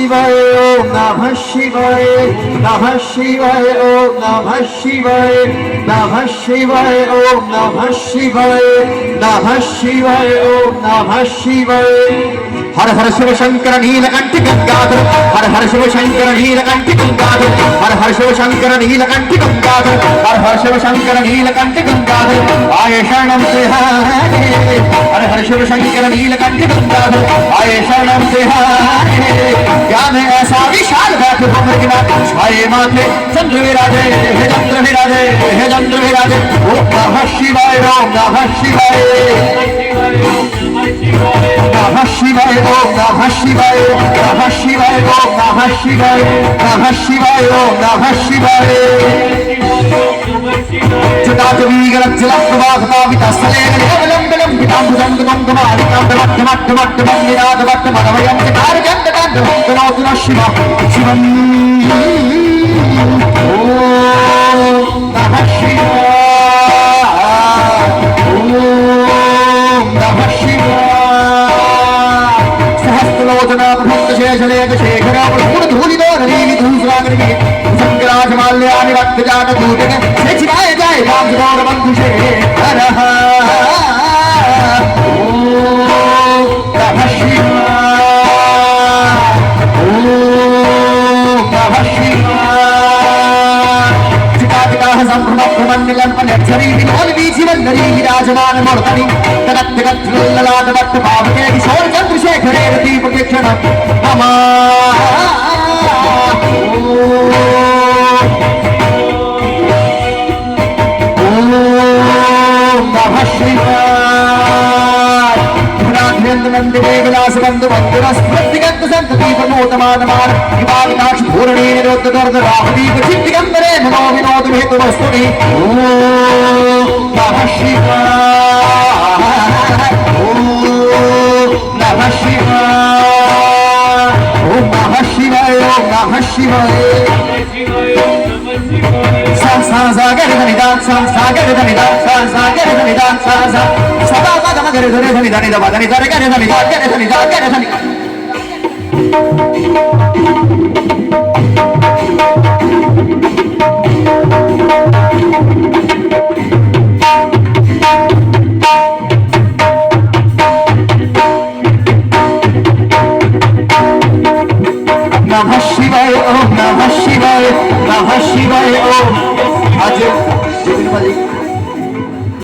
शिवाय ओम नमः शिवाय नमः शिवाय ओम नमः शिवाय नमः शिवाय ओम नमः शिवाय नमः शिवाय ओम नमः शिवाय हर हर शिव शंकर नीलकंठ गंगाधर हर हर शिव शंकर नीलकंठ गंगाधर हर हर शिव शंकर नीलकंठ गंगाधर हर हर शिव शंकर नीलकंठ गंगाधर आये शरणं तिहारे हर हर शिव शंकर नीलकंठ गंगाधर आये शरणं तिहारे ज्ञान ऐसा विशाल बैठ भंवर गिरा छाये माथे चंद्र विराजे हे चंद्र विराजे हे चंद्र विराजे ओम नमः शिवाय ओम नमः शिवाय नमः शिवाय ओम नमः शिवाय नमः शिवाय ओम नमः शिवाय नमः शिवाय ओम नमः शिवाय जटाजवीगरज्जलप्रवाहतावितस्थले गलेवलम्बलं पिताम्बुजं गमगमालिकाम्बवट्टमट्टमट्टमं निरागवट्टमनवयं चकारजन्दकान्तवन्तनोतु नः शिवः शिवं ॐ नमः शिवाय ॐ नमः शिवाय सहस्रलोचना प्रभुक्तशेषलेखशेखरावधूलिदोरवीविधूसरागणिके शङ्कराजमाल्यानि वक्तजातदूतके शिवाय जय रामगौरबन्धुषे हरः ॐ नमः शिवाय ॐ नमः शिवाय चितापिताः सम्भ्रमभ्रमण्यलम्पनक्षरी विलोलवीचिवल्लरी विराजमानमूर्तनि तदत्तगत्ललाटवट्टपावके किशोरचन्द्रशेखरे दीपकेक्षणं नमः नंदिने विलास बंधु मंदिर स्मृतिगत संत दीप नोतमानमान विवादाक्ष पूर्णे निरुद्ध दर्द रामदीप चित्तिगंबरे नमो विनोद हेतु वस्तुनि ओम नमः शिवाय ओम नमः शिवाय ओम नमः शिवाय ओम नमः शिवाय सागर धनिदान सागर धनिदान सागर धनिदान सदा पदम गरे धरे धनिदान दबा धनि धरे गरे धनिदान गरे धनिदान गरे धनि